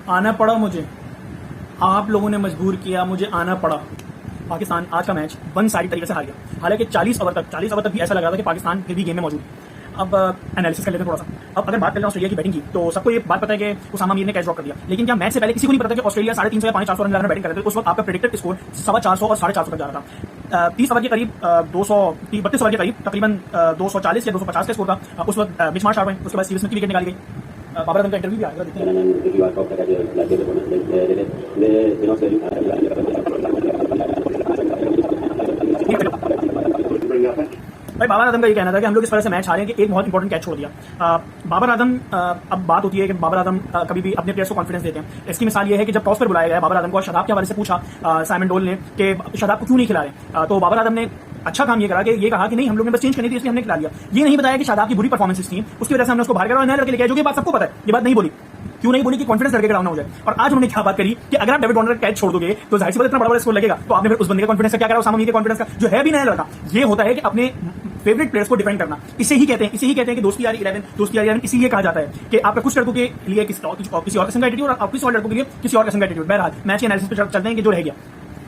आना पड़ा मुझे, आप लोगों ने मजबूर किया, मुझे आना पड़ा। पाकिस्तान आज का मैच वन साइड तरीके से हार गया। हालांकि 40 ओवर तक भी ऐसा लग रहा था कि पाकिस्तान फिर भी गेम में मौजूद। अब एनालिसिस कर लेते हैं थोड़ा सा। अब अगर बात करें ऑस्ट्रेलिया की बैटिंग की, तो सबको ये बात पता है कि उसामा मीर ने कैच ड्रॉप कर दिया, लेकिन क्या मैच से पहले किसी को नहीं पता था कि ऑस्ट्रेलिया 350 या 450 रन में बैटिंग कर रहे थे। उस वक्त आपका प्रेडिक्टेड स्कोर 450 और 450 तक जा रहा था। 30 ओवर के करीब 32 ओवर के करीब तकरीबन 240 या 250 का स्कोर था उस वक्त। बिचमार शार्ट में उसके बाद सीरीज में विकेट निकाली गई। बाबर आजम का इंटरव्यू भी आएगा, देखते हैं। भाई बाबर आजम का ये कहना था कि हम लोग इस तरह से मैच हारे कि एक बहुत इंपॉर्टेंट कैच छोड़ दिया। बाबर आजम, अब बात होती है कि बाबर आजम कभी भी अपने प्लेयर्स को कॉन्फिडेंस देते हैं। इसकी मिसाल ये है कि जब टॉस पर बुलाया गया बाबर आजम को, शदाब के हवाले से पूछा साइमन डोल ने कि शदाब को क्यों नहीं खिला रहे, तो बाबर आजम ने अच्छा काम ये करा कि ये कहा कि नहीं, हम लोग ने बस चेंज करनी थी इसलिए हमने खिला दिया। ये नहीं बताया कि शादाब की बुरी परफॉर्मेंस थी, उसकी वजह से हमने उसको बाहर करा और नया लड़के लेके आए, जो कि बात सबको पता है। ये बात नहीं बोली, क्यों नहीं बोली कि कॉन्फिडेंस लड़के डाउन हो जाए। और आज उन्होंने क्या बात करी कि अगर आप डेविड वार्नर का कैच छोड़ दोगे तो जाहिर सी बात इतना बड़ा स्कोर लगेगा, तो आपने फिर उस बंदे का कॉन्फिडेंस का क्या करा, उसामा मीर के कॉन्फिडेंस का, जो है भी नया लड़का। ये होता है कि अपने फेवरेट प्लेयर्स को डिफेंड करना, इसे ही कहते हैं कि दोस्ती यारी 11, दोस्ती यारी 11। इसीलिए कहा जाता है कि आपका कुछ लड़कों के लिए किसी और किस्म का एटीट्यूड और किसी और लड़कों के लिए किसी और किस्म का एटीट्यूड। बहरहाल मैच के एनालिसिस पे चलते हैं कि जो रह गया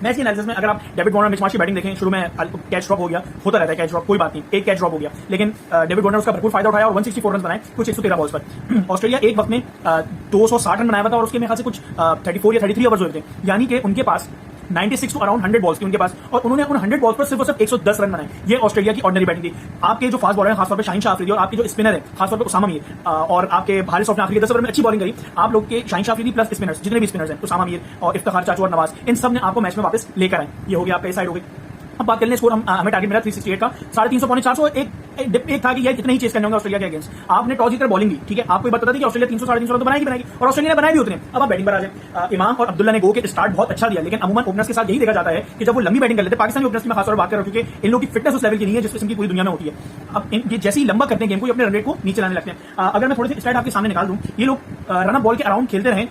मैच की एनालिसिस में, अगर आप डेविड वार्नर मिचमाश की बैटिंग देखें, शुरू में कैच ड्रॉप हो गया, होता रहता है कैच ड्रॉप, कोई बात नहीं, एक कैच ड्रॉप हो गया, लेकिन डेविड वार्नर उसका भरपूर फायदा उठाया और 164 रन बनाए कुछ 113 बॉल्स पर। ऑस्ट्रेलिया एक वक्त में 260 रन बनाया हुआ था और उसके मेरे ख्याल से कुछ 34 या 33 ओवर्स हुए थे, यानी कि उनके पास 96 टू अराउंड 100 बॉल्स थी उनके पास, और उन्होंने उन 100 बॉल्स पर सिर्फ और सिर्फ 110 रन बनाए। ये ऑस्ट्रेलिया की ऑर्डिनरी बैटिंग थी। आपके जो फास्ट बॉलर है खासतौर पर शाहीन शाह अफरीदी और आपके जो स्पिनर है खासतौर पर उसामा मीर और आपके हारिस रऊफ ने आखिरी 10 ओवर में अच्छी बॉलिंग करी। आप लोग के शाहीन शाह अफरीदी प्लस स्पिनर्स जितने भी स्पिनर्स हैं, उसामा मीर और इफ्तिखार चाचू और नवाज, इन सब ने आपको मैच में वापस लेकर आए। ये हो गया आपका साइड हो गई। अब बात कर लें स्कोर, हमें टारगेट मिला 368 का, 350 पौने 400। एक था कि यार कितने ही चेस करने होंगे ऑस्ट्रेलिया के अगेंस्ट। आपने टॉस जीतकर बॉलिंग की, ठीक है, आपको बता था कि ऑस्ट्रेलिया 300 350 तो बनाएगी और ऑस्ट्रेलिया ने बनाए भी उतने। अब आप बैटिंग पर आ जाए। इमाम और अब्दुल्ला ने गो के स्टार्ट बहुत अच्छा दिया, लेकिन अमूमन ओपनर्स के साथ यही देखा जाता है कि जब वो लंबी बैटिंग कर लेते हैं, पाकिस्तानी ओपनर्स की मैं खासतौर पर बात कर रहा हूं क्योंकि इन लोगों की फिटनेस उस लेवल की नहीं है जिस किस्म की पूरी दुनिया में होती है। अब ये जैसे ही लंबा करते हैं गेम को, अपने रन रेट को नीचे लाने लगते हैं। अगर मैं थोड़े से स्लाइड आपके सामने निकाल दूं, ये लोग रन अप बॉल के अराउंड खेलते रहे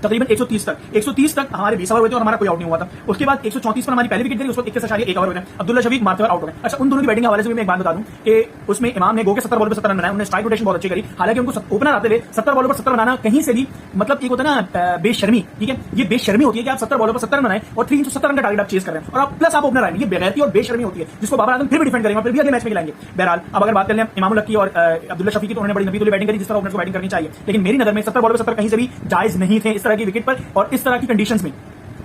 तकरीबन 130 तक हमारे 20 ओवर हुए थे और हमारा कोई आउट नहीं हुआ था। उसके बाद 134 पर हमारी पहली विकेट गई, उस वक्त 21.1 ओवर हुए थे। अब्दुल्ला शफीक मारते हुए आउट हो गए। अच्छा, उन दोनों की बैटिंग के हवाले से भी मैं एक बात बता दूं कि उसमें इमाम ने गो के 70 बॉल पर 70 रन बनाए, उन्होंने स्ट्राइक रोटेशन बहुत अच्छी करी। हालांकि उनको ओपनर आते हुए 70 बॉल पर 70 बनाना कहीं से भी मतलब एक होता है ना बेशर्मी, ठीक है, ये बेशर्मी होती है कि आप 70 बॉल पर 70 रन बनाए और 370 रन का टारगेट आप चेस कर रहे हैं और आप प्लस आप ओपनर आए, ये बेगैरती और बेशर्मी होती है जिसको बाबर आजम फिर भी डिफेंड करेंगे, फिर भी अगले मैच में खिलाएंगे। बहरहाल अब अगर बात कर लें इमामुल हक की और अब्दुल्ला शफीक की, तो उन्होंने बड़ी लंबी बैटिंग करी जिस तरह ओपनर को बैटिंग करनी चाहिए, लेकिन मेरी नजर में 70 बॉल पर 70 कहीं से भी जायज नहीं थे इस तरह की विकेट पर और इस तरह की कंडीशंस में।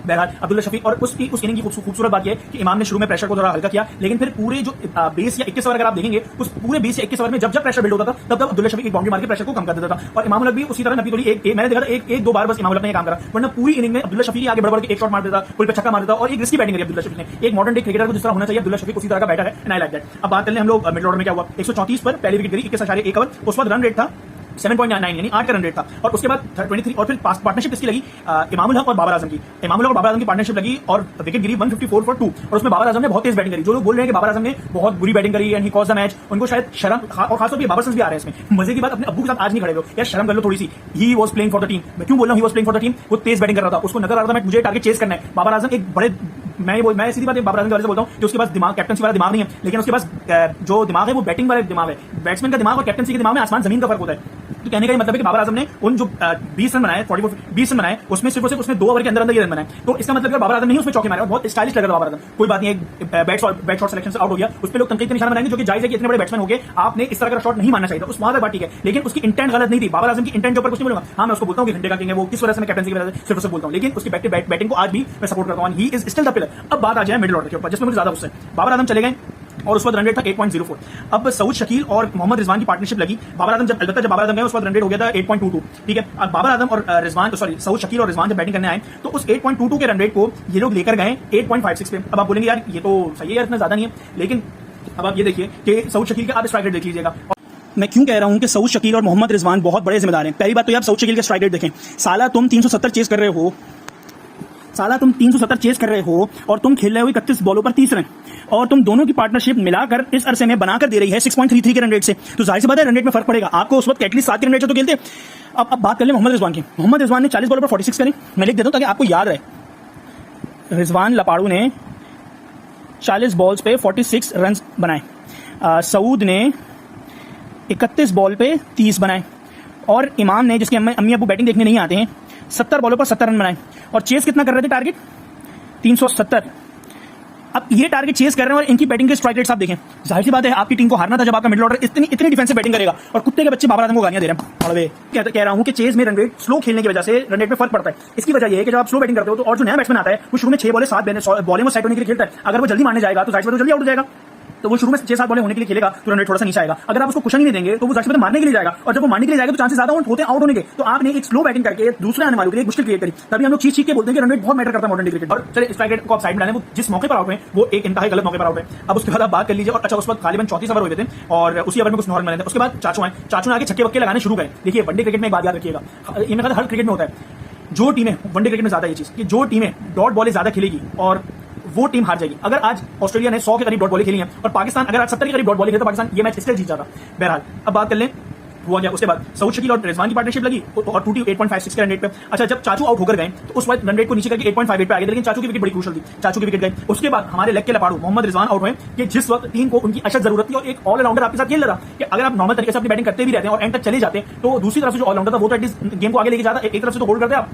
बहरहाल अब्दुल्ला शफीक और उस इनिंग की खूबसूरत बात यह है कि इमाम ने शुरू में प्रेशर को थोड़ा हल्का किया, लेकिन फिर पूरे जो 20 या 21 ओवर अगर आप देखेंगे, उस पूरे 20 या 21 ओवर में जब प्रेशर बिल्ड होता था तब अब्दुल्ला शफीक एक बाउंड्री मार के प्रेशर को कम कर देता था और इमामुल हक भी उसी तरह नबी तोड़ी मैंने देखा था एक दो बार बस इमामुल हक ने काम करा, वरना पूरी इनिंग में अब्दुल्ला शफीक आगे बढ़ के एक शॉट मार देता, पुल पे छक्का मार देता और एक रिस्की बैटिंग करी अब्दुल्ला शफीक ने। एक मॉडर्न डे क्रिकेटर को जिस तरह होना चाहिए अब्दुल्ला शफीक उसी तरह का बैटर है, एंड आई लाइक दैट। अब बात कर लें हम लोग मिडिल ऑर्डर में क्या हुआ। 134 पर पहली विकेट गिरी, 21.1 ओवर, उस बाद रन रेट था 7.9 यानी 8 का रन रेट था और उसके बाद 23 और फिर पार्टनरशिप इसकी लगी इमामुल हक और बाबर आजम की। इमामुल हक और बाबर आजम की पार्टनरशिप लगी और विकेट गिरी 154 फॉर 2 और उसमें बाबर आजम ने बहुत तेज बैटिंग करी। जो लोग बोल रहे हैं कि बाबर आजम ने बहुत बुरी बैटिंग करी and he cause the match, उनको शायद शर्म और खासतौर पर बाबर सन्स भी आ रहे हैं इसमें। मजे की बात, अपने अब्बू के साथ आज नहीं खड़े हो यार, शर्म कर लो थोड़ी सी। He was playing for the team. मैं क्यों बोल रहा हूं he was playing for the team? वो तेज बैटिंग कर रहा था, उसको नजर आ रहा था मुझे टारगेट चेस करना है। बाबर आजम एक बड़े मैं सीधी बात बाबर आजम के बारे में बोलता हूं कि उसके पास दिमाग, कैप्टनसी वाला दिमाग नहीं है, लेकिन उसके पास जो दिमाग है वो बैटिंग वाला दिमाग है। बैट्समैन का दिमाग और कैप्टनसी के दिमाग में आसमान जमीन का फर्क होता है। तो कहने का मतलब है कि बाबर आजम ने उन जो 20 रन बनाए, 20 रन बनाए, उसमें सिर्फ और सिर्फ उसने 2 ओवर के अंदर ये रन बनाए। तो इसका मतलब बाबर आजम नहीं उसमें चौके मारे और बहुत स्टाइलिश लग रहा था बाबर आजम। कोई बात नहीं, एक बैट शॉट सिलेक्शन से आउट हो गया, उस पर लोग तनकीद के निशान बनाएंगे, जो कि जायज है कि इतने बड़े बैट्समैन हो गए, आपने इस तरह का शॉट नहीं मारना चाहिए था। उस वहां तक बात ठीक है, लेकिन उसकी इंटेंट गलत नहीं थी। बाबर आजम की इंटेंट के ऊपर कुछ नहीं बोलूंगा। हाँ, मैं उसको बोलता हूं कि घंटे का किंग है, वो किस वजह से मैं कैप्टनसी की वजह से सिर्फ बोलता हूं, लेकिन उसकी बैटिंग को आज भी मैं सपोर्ट करता हूं। He is still the pillar. अब बात आ जाए मिडिल ऑर्डर के ऊपर, जिसमें मुझे ज्यादा गुस्सा है। बाबर आजम चले गए और उस वक्त रन रेट था 8.04। अब सऊद शकील और मोहम्मद रिजवान की पार्टनरशिप लगी। बाबर आजम जब बाबर आजम गए उस वक्त रन रेट हो गया था 8.22, ठीक है। अब बाबर आजम और सऊद शकील और रिजवान जब बैटिंग करने आए तो उस 8.22 के रन रेट को ये लोग लेकर गए 8.56 पे। अब आप बोलेंगे यार ये तो सही है यार, इतना ज्यादा नहीं है, लेकिन अब आप ये देखिए कि सऊद शकील का आप स्ट्राइक रेट देख लीजिएगा। मैं क्यों कह रहा हूं कि सऊद शकील और मोहम्मद रिजवान बहुत बड़े जिम्मेदार हैं। पहली बात तो आप सऊद शकील का स्ट्राइक रेट देखें, साला तुम 370 चेस कर रहे हो, और तुम खेल रहे हो 31 बॉलों पर 30 रन, और तुम दोनों की पार्टनरशिप मिलाकर इस अरसे में बनाकर दे रही है 6.33 के रन रेट से। तो जाहिर सी बात है रन रेट में फर्क पड़ेगा। आपको उस वक्त एटलीस्ट 7 के रन रेट से तो खेलते। अब बात कर ले मोहम्मद रिजवान की। मोहम्मद रिजवान ने 40 बॉलों पर 46 करे, मैं लिख देता हूं ताकि आपको याद रहे। रिजवान लपाड़ू ने 40 बॉल्स पे 46 रन बनाए, सऊद ने 31 बॉल पे 30 बनाए, और इमाम ने, जिसके अम्मी अबू बैटिंग देखने नहीं आते हैं, 70 बॉलों पर 70 रन बनाए और चेस कितना कर रहे थे टारगेट 370। अब ये टारगेट चेस कर रहे हैं और इनकी बैटिंग के स्ट्राइक रेट्स आप देखें, जाहिर सी बात है आपकी टीम को हारना था जब आपका मिडिल ऑर्डर इतनी डिफेंसिव बैटिंग करेगा और कुत्ते के बच्चे बाबर आजम को गालियां दे रहे हैं। अड़वे कह रहा हूं कि चेस में रन रेट स्लो खेलने की वजह से रन रेट में फर्क पड़ता है। इसकी वजह यह है कि जब आप स्लो बैटिंग करते हो तो और जो नया बैट्समैन आता है वो शुरू में 6 बॉलें 7 बॉलें में सेट होने के लिए खेलता है। अगर वो जल्दी मारने जाएगा तो जाहिर सी बात है जल्दी आउट हो जाएगा। तो वो शुरू में 6-7 बॉलें होने के लिए खेलेगा तो रन रेट थोड़ा सा नीचे आएगा। अगर आप उसको कुशन ही नहीं देंगे तो वो जाहिर सी बात है मारने के लिए जाएगा और जब वो मारने के लिए जाएगा तो चांसेस ज्यादा होते हैं आउट होने के। तो आपने एक स्लो बैटिंग करके दूसरे आने वालों के लिए मुश्किल क्रिएट करी। तभी हम लोग चीज के बोलते हैं कि रन रेट बहुत मैटर करता है मॉडर्न क्रिकेट। और चलिए स्ट्राइक रेट को आप साइड में डालें, वो जिस मौके पर आउट हुए वो एक इंतहाई गलत मौके पर आउट है। अब उसके बाद आप बात कर लीजिए। और अच्छा उस वक्त गालिबन 34 ओवर हुए थे और उसी ओवर में कुछ 9 रन बने थे। उसके बाद चाचू ने आगे छक्के वक्के लगाने शुरू करे। देखिए वनडे क्रिकेट में एक बात याद रखिएगा, ये मेरे ख्याल हर क्रिकेट में होता है, जो टीमें वनडे क्रिकेट में ज्यादा ये चीज कि जो टीमें डॉट बॉलें ज्यादा खेलेगी और वो टीम हार जाएगी। अगर आज ऑस्ट्रेलिया ने 100 के करीब डॉट बॉलें खेली हैं और पाकिस्तान अगर आज 70 के करीब डॉट बॉलें खेले तो पाकिस्तान ये मैच इसलिए जीत जाता। बहरहाल अब बात कर लें हुआ क्या। उसके बाद सऊद शकील और रिजवान की पार्टनरशिप लगी और टूटी 8.56 के रन रेट पे। अच्छा जब चाचू आउट होकर गए तो उस वक्त रन रेट को नीचे करके 8.58 पे आ गए, लेकिन चाचू की विकेट बड़ी क्रूशल थी, चाचू की विकेट गई। उसके बाद हमारे लेग के लपाड़ू मोहम्मद रिजवान आउट हुए कि जिस वक्त टीम को उनकी अशद जरूरत थी और एक ऑलराउंडर आपके साथ खेल रहा कि अगर आप नॉर्मल तरीके से अपनी बैटिंग करते भी रहते हैं और एंड तक चले जाते तो दूसरी तरफ से जो ऑलराउंडर था वो तो एटलीस्ट गेम को आगे लेके जाता। एक तरफ से तो होल्ड करते आप।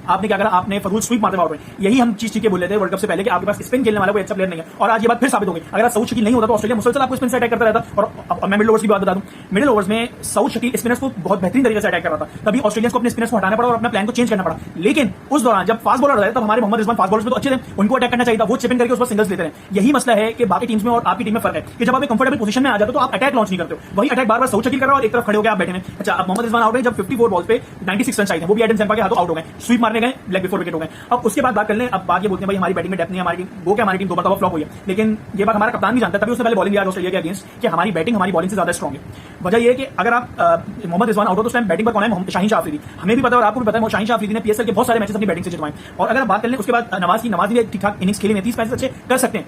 आपने क्या करा, आपने फरूल स्वीप मारते हुए यही हम चीज बोल रहे थे वर्ल्ड कप से पहले कि आपके पास स्पिन खेलने वाला कोई अच्छा प्लेयर नहीं है। और आज ये बात फिर साबित हो गई। अगर सऊद शकील नहीं होता तो ऑस्ट्रेलिया मुसलसल आपको स्पिन से अटैक करता रहता। और मैं मिडिल ओवर्स की बात बता दूं, मिडिल ओवर्स में सऊद शकील स्पिनर्स को बहुत बेहतरीन तरीके से अटैक कर रहा था। तभी ऑस्ट्रेलियंस को अपने स्पिनर्स को हटाना पड़ा और अपना प्लान को चेंज करना पड़ा। लेकिन उस दौरान जब फास्ट बॉलर रहे तब हमारे मोहम्मद रिजवान फास्ट बॉलर्स में तो अच्छे थे, उनको अटैक करना चाहिए था, वो चिप इन करके उस पर सिंगल्स लेते रहे। यही मसला है कि बाकी टीम्स में और आपकी टीम में फर्क है कि जब आप एक कंफर्टेबल पोजीशन में आ जाते हो तो आप अटैक लॉन्च नहीं करते हो। वही अटैक बार बार सऊद शकील कर रहा है और एक तरफ खड़े हो गए आप बैठे हैं। अच्छा अब मोहम्मद रिजवान आउट है जब 54 बॉल्स पे 96 रन चाहिए थे, वो भी एडम जंपा के हाथों आउट हो गए, स्वीप मारने गए, लेग बिफोर विकेट हो गए। अब उसके बाद बात कर लें, अब बात ये बोलते हैं भाई हमारी बैटिंग में डेप्थ नहीं है, हमारी वो क्या हमारी टीम 2 मरतबा फ्लॉप हुई है। लेकिन ये बात हमारा कप्तान भी जानता है, तभी उसने पहले बॉलिंग दिया ऑस्ट्रेलिया के अगेंस्ट कि हमारी बैटिंग हमारी बॉलिंग से ज्यादा स्ट्रॉन्ग है। वजह ये है कि अगर आप मोहम्मद रिजवान आउट हो तो उस टाइम बैटिंग पर कौन है, शाहीन शाह अफरीदी। हमें भी पता है और आपको भी पता है शाहीन शाह अफरीदी ने पीएसएल के बहुत सारे मैचेस अपनी बैटिंग से जितवाए। और अगर आप बात कर लें उसके बाद नवाज की ठीक ठाक इनिंग्स खेली है, 30 मैचेस अच्छे कर सकते हैं,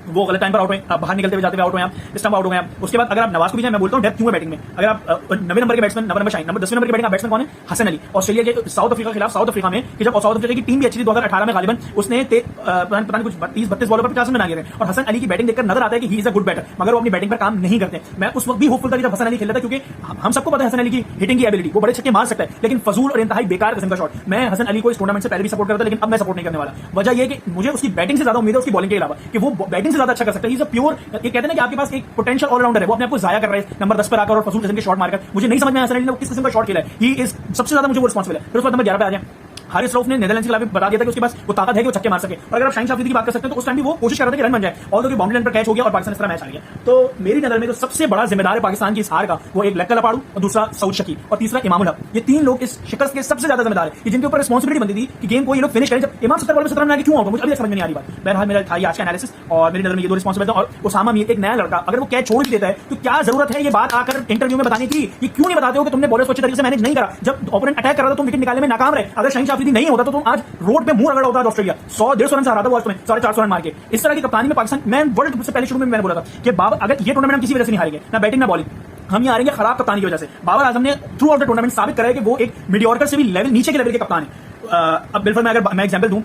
वो गलत टाइम पर आउट हुए, आप बाहर निकलते हुए जाते हुए आउट हुए, आप स्टंप आउट हो गए आप। उसके बाद अगर आप नवाज को भी जाए, मैं बोलता हूं डेप्थ क्यों है बैटिंग में। अगर आप 9वें नंबर के बैट्समैन, 9 नंबर शाहीन, नंबर 10वें नंबर के बैटिंग का बैट्समैन कौन है, हसन अली, ऑस्ट्रेलिया के साउथ अफ्रीका के खिलाफ साउथ अफ्रीका में कि जब साउथ अफ्रीका की टीम भी अच्छी थी 2018 में गालिबन उसने पता नहीं कुछ 30-32 बॉलों पर 50 रन बना गए। और हसन अली की बैटिंग देखकर नजर आता है कि he is a good batter, मगर वो अपनी बैटिंग पर काम नहीं करते। मैं उस वक्त भी होपफुल था जब हसन अली खेलता था, क्योंकि हम सबको पता है हसन अली की हिटिंग की एबिलिटी, वो बड़े छक्के मार सकता है, लेकिन फजूल और इंतहाई बेकार किस्म का शॉट। मैं हसन अली को इस टूर्नामेंट से पहले भी सपोर्ट करता, लेकिन अब मैं सपोर्ट नहीं करने वाला। वजह यह कि मुझे उसकी बैटिंग से ज्यादा उम्मीद है उसकी बॉलिंग के अलावा, कि वो बैटिंग से ज्यादा अच्छा कर सकता है। ही इज अ प्योर, ये कहते हैं कि आपके पास एक पोटेंशियल ऑलराउंडर है, वो अपने आप को जाया कर रहा है नंबर 10 पर आकर और फजूल किस्म के शॉट मारकर। मुझे नहीं समझ में हसन अली ने किस किस्म का शॉट खेला है, ही इज सबसे ज्यादा मुझे वो रिस्पॉन्सिबल है। फिर उस वक्त नंबर 11 पे आ जाए, हारिस रऊफ ने नीदरलैंड्स के खिलाफ बता दिया था कि उसके पास वो ताकत है कि वो छक्के मार सके। और अगर आप शाहीन शाह अफरीदी की बात कर सकते हैं तो उस टाइम भी वो कोशिश कर रहा था कि रन बन जाए, और तो बाउंड्री लाइन पर कैच हो गया और पाकिस्तान इस तरह मैच आ गया। तो मेरी नजर में जो सबसे बड़ा जिम्मेदार है पाकिस्तान की इस हार का, वो एक लेग लपाड़ू और दूसरा सऊद शकील और तीसरा इमामुल हक। ये 3 लोग इस शिकस्त के सबसे ज्यादा जिम्मेदार है कि जिनके ऊपर रिस्पॉन्सिबिलिटी बनती थी कि गेम को ये लोग फिनिश करें। जब इमाम 70 बॉल में 17 रन आगे क्यों आउट हो, मुझे अभी समझ में नहीं आ रही बात। बहरहाल मेरा था आज का एनालिसिस और मेरी नजर में ये 2 रिस्पॉन्सिबिलिटी। और उसामा मीर एक नया लड़का अगर वो कैच छोड़ भी देता है तो क्या जरूरत है ये बात आकर इंटरव्यू में बताने की, ये क्यों नहीं बताते हो कि तुमने बॉलर्स को अच्छे तरीके से मैनेज नहीं करा, जब ओपोनेंट अटैक कर रहा था तुम विकेट निकालने में नाकाम रहे। अगर शाहीन शाह अफरीदी नहीं होता तो तुम आज रोड पे मुंह रगड़ा होता है ऑस्ट्रेलिया 100-150 रन से हराता हुआ, 450 रन मार के। इस तरह की कप्तानी में पाकिस्तान, मैं वर्ल्ड कप से पहले शुरू में मैंने बोला था कि बाबर अगर ये टूर्नामेंट हम किसी वजह से नहीं हारेंगे, ना बैटिंग ना बॉलिंग, हम ये हारेंगे खराब कप्तानी की वजह से। बाबर आजम ने थ्रू आउट द टूर्नामेंट साबित करा है कि वो एक मीडियोकर से भी लेवल नीचे के लेवल के कप्तान है। अब बिल्कुल मैं अगर मैं एग्जांपल दूं,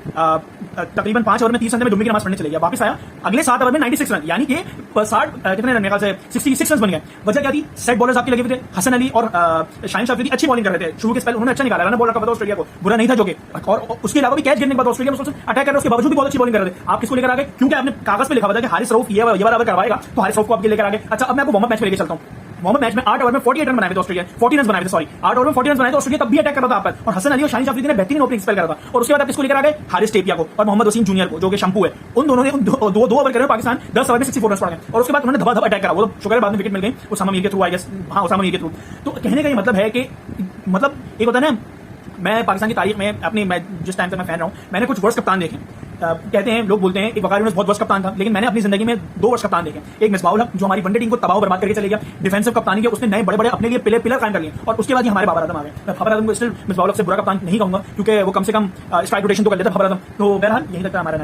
तकरीबन 5 ओवर में 30 रन में जुम्मे की नमाज पढ़ने चले गया, वापस आया अगले 7 ओवर में 96 रन, यानी कि 60 कितने रन, मेरे ख्याल से 66 रन बन गए। वजह क्या थी, सेट बॉलर्स आपके लगे हुए थे, हसन अली और शाहीन शाह अफरीदी अच्छी बॉलिंग कर रहे थे, शुरू के स्पेल उन्होंने अच्छा निकाला, रन बॉल रखा था ऑस्ट्रेलिया को, बुरा नहीं था जो कि, और उसके अलावा भी कैच गिरने के बाद ऑस्ट्रेलिया में अटैक कर रहे, उसके बावजूद भी बहुत अच्छी बॉलिंग कर रहे थे। आप किसको लेकर आ गए, क्योंकि आपने कागज पे लिखा हुआ था कि हारिस रऊफ ये बार अगर करवाएगा तो हारिस रऊफ को आपके लेकर आ गए। अच्छा अब मैं आपको वार्म अप मैच में लेकर चलता हूं। वार्म अप मैच में 8 ओवर में 48 रन बनाए थे ऑस्ट्रेलिया, 40 रन बनाए थे, सॉरी 8 ओवर में 40 रन बनाए थे ऑस्ट्रेलिया, तब भी अटैक कर रहा था आप पर, और हसन अली और शाहीन शाह अफरीदी ने बेहतरीन ओपनिंग स्पेल करा था। और उसके बाद आप किसको लेकर आ गए, हारिस टेपिया को और मोहम्मद वसीम जूनियर को, जो कि शंपू है। उन दोनों ने 2 ओवर करे पाकिस्तान 10 ओवर में 64 रन पड़ गए, और उसके बाद उन्होंने धबा अटैक करा, वो शुक्र है बाद में विकेट मिल गई उसामा मीर के थ्रू, आई गेस, हां उसामा मीर के थ्रू। तो कहने का ये मतलब है कि मतलब एक होता है ना, मैं पाकिस्तान की तारीख में अपनी, मैं जिस टाइम तक मैं फैन रहा हूं, मैंने कुछ वर्स्ट कप्तान देखे। कहते हैं, लोग बोलते हैं एक वकार यूनुस बहुत वर्स्ट कप्तान था, लेकिन मैंने अपनी जिंदगी में 2 वर्स्ट कप्तान देखे। एक मिसबाहुल हक जो हमारी वनडे टीम को तबाह बर्बाद करके चले गया, डिफेंसिव कप्तानी के उसने नए बड़े-बड़े अपने लिए पिलर कायम कर लिए, और उसके बाद ही हमारे बाबर आजम आ गए। मैं बाबर आजम को स्टिल मिसबाहुल हक से बुरा कप्तान नहीं कहूंगा, क्योंकि वो कम से कम स्ट्राइक रोटेशन तो कर लेता बाबर आजम। तो बहरहाल यही तक हमारा